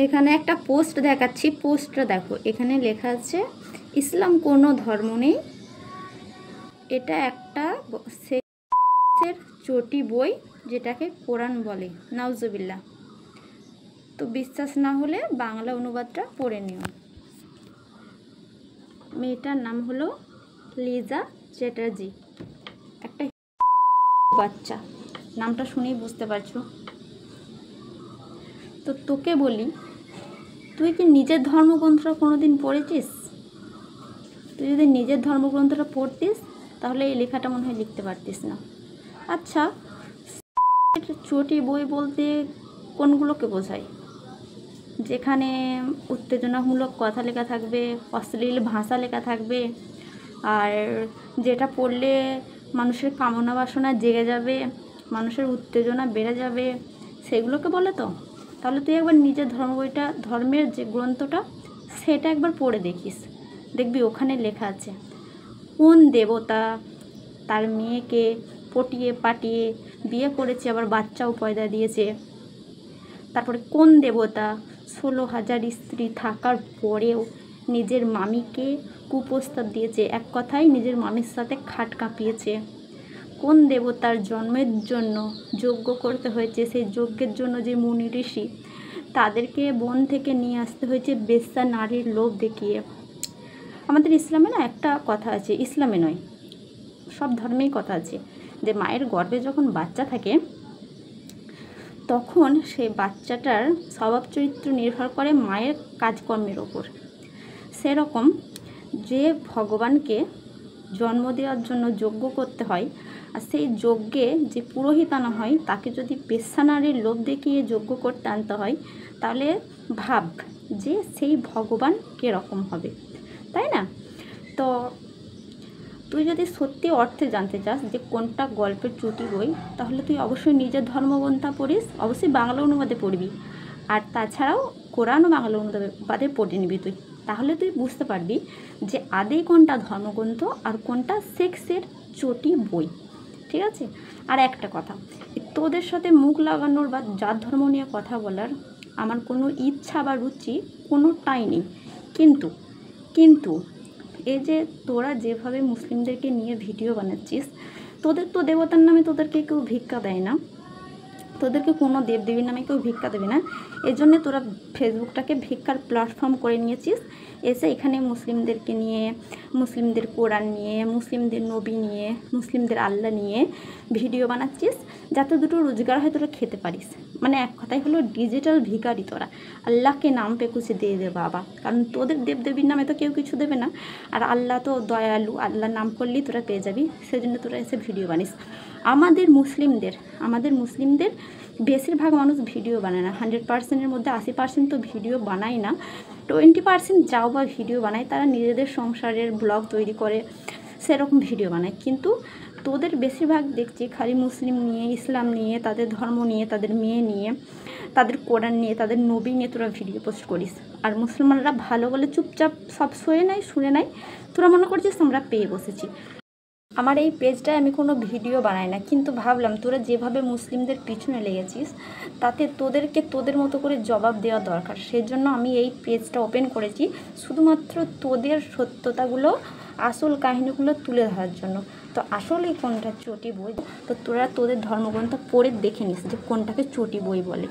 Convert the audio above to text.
এখানে একটা পোস্ট দেখাচ্ছি, পোস্টটা দেখো। এখানে লেখা আছে ইসলাম কোনো ধর্ম নেই, এটা একটা শেখের চটি বই যেটাকে কোরআন বলে, নাউজুবিল্লাহ। তো বিশ্বাস না হলে বাংলা অনুবাদটা পড়ে নিও। মেয়েটার নাম হলো লিজা চ্যাটার্জি, একটা বাচ্চা, নামটা শুনেই বুঝতে পারছো। তো তোকে বলি, তুই কি নিজের ধর্মগ্রন্থটা কোনোদিন পড়েছিস? তুই যদি নিজের ধর্মগ্রন্থটা পড়তিস তাহলে এই লেখাটা মনে হয় লিখতে পারতিস না। আচ্ছা, চটি বই বলতে কোনগুলোকে বোঝায়? যেখানে উত্তেজনামূলক কথা লেখা থাকবে, অশ্লীল ভাষা লেখা থাকবে, আর যেটা পড়লে মানুষের কামনা বাসনা জেগে যাবে, মানুষের উত্তেজনা বেড়ে যাবে, সেগুলোকে বলে তো? তাহলে তুই একবার নিজের ধর্মের যে গ্রন্থটা সেটা একবার পড়ে দেখিস, দেখবি ওখানে লেখা আছে কোন দেবতা তার মেয়েকে পটিয়ে পাটিয়ে বিয়ে করেছে, আবার বাচ্চাও পয়দা দিয়েছে। তারপরে কোন দেবতা 16,000 স্ত্রী থাকার পরেও নিজের মামিকে কুপ্রস্তাব দিয়েছে, এক কথায় নিজের মামির সাথে খাট কাঁপিয়েছে। কোন দেবতার জন্মের জন্য যজ্ঞ করতে হয়েছে, সেই যজ্ঞের জন্য যে মুনি ঋষি তাদেরকে বন থেকে নিয়ে আসতে হয়েছে বেশ্যা নারীর লোভ দেখিয়ে। আমাদের ইসলামে না একটা কথা আছে, ইসলামে নয় সব ধর্মেই কথা আছে, যে মায়ের গর্ভে যখন বাচ্চা থাকে তখন সেই বাচ্চাটার স্বভাব চরিত্র নির্ভর করে মায়ের কাজকর্মের ওপর। সেরকম যে ভগবানকে জন্ম দেওয়ার জন্য যজ্ঞ করতে হয়, আর সেই যজ্ঞে যে পুরোহিত আনা হয় তাকে যদি বেশ্যা নারীর লোভ দেখিয়ে যজ্ঞ করতে আনতে হয়, তাহলে ভাব যে সেই ভগবান কীরকম হবে, তাই না? তো তুই যদি সত্যি অর্থে জানতে চাস যে কোনটা গল্পের চটি বই, তাহলে তুই অবশ্যই নিজের ধর্মগ্রন্থ পড়িস, অবশ্যই বাংলা অনুবাদে পড়বি, আর তাছাড়াও কোরআন ও বাংলা অনুবাদে পড়ে নিবি তুই। তাহলে তুই বুঝতে পারবি যে আদৌ কোনটা ধর্মগ্রন্থ আর কোনটা সেক্সের চটি বই, ঠিক আছে? আর একটা কথা, তোদের সাথে মুখ লাগানোর বা জাত ধর্ম নিয়ে কথা বলার আমার কোনো ইচ্ছা বা রুচি কোনোটাই নেই, কিন্তু এই যে তোরা যেভাবে মুসলিমদেরকে নিয়ে ভিডিও বানাচ্ছিস, তোদের তো দেবতার নামে তোদেরকে কেউ ভিক্ষা দেয় না, তোদেরকে কোনো দেবদেবীর নামে কেউ ভিক্ষা দেবে না। এই জন্যে তোরা ফেসবুকটাকে ভিক্ষার প্ল্যাটফর্ম করে নিয়েছিস, এসে এখানে মুসলিমদেরকে নিয়ে, মুসলিমদের কোরআন নিয়ে, মুসলিমদের নবী নিয়ে, মুসলিমদের আল্লাহ নিয়ে ভিডিও বানাচ্ছিস, যাতে দুটো রোজগার হয় তোরা খেতে পারিস। মানে এক কথাই হলো ডিজিটাল ভিখারি তোরা। আল্লাহকে নাম পে কুছ দিয়ে দে বাবা, কারণ তোদের দেবদেবীর নামে তো কেউ কিছু দেবে না, আর আল্লাহ তো দয়ালু, আল্লাহর নাম করলেই তোরা পেয়ে যাবি, সেজন্য তোরা এসে ভিডিও বানিস। আমাদের মুসলিমদের বেশিরভাগ মানুষ ভিডিও বানায় না, 100%-এর মধ্যে 80% তো ভিডিও বানায় না, 20% যাও বা ভিডিও বানায়, তারা নিজেদের সংসারের ব্লগ তৈরি করে সেরকম ভিডিও বানায়। কিন্তু তোদের বেশিরভাগ দেখছি খালি মুসলিম নিয়ে, ইসলাম নিয়ে, তাদের ধর্ম নিয়ে, তাদের মেয়ে নিয়ে, তাদের কোরআন নিয়ে, তাদের নবী নিয়ে তোরা ভিডিও পোস্ট করিস। আর মুসলমানরা ভালো বলে চুপচাপ সব শুনে নেয়, তোরা মনে করছিস আমরা পেয়ে বসেছি। আমার এই পেজটায় আমি কোনো ভিডিও বানাই না, কিন্তু ভাবলাম তোরা যেভাবে মুসলিমদের পিছনে লেগেছিস তাতে তোদেরকে তোদের মতো করে জবাব দেওয়া দরকার, সেজন্য আমি এই পেজটা ওপেন করেছি শুধুমাত্র তোদের সত্যতাগুলো, আসল কাহিনীগুলো তুলে ধরার জন্য। তো আসলে কোনটা চটি বই, তো তোরা তোদের ধর্মগ্রন্থ পড়ে দেখে নিস যে কোনটাকে চটি বই বলে।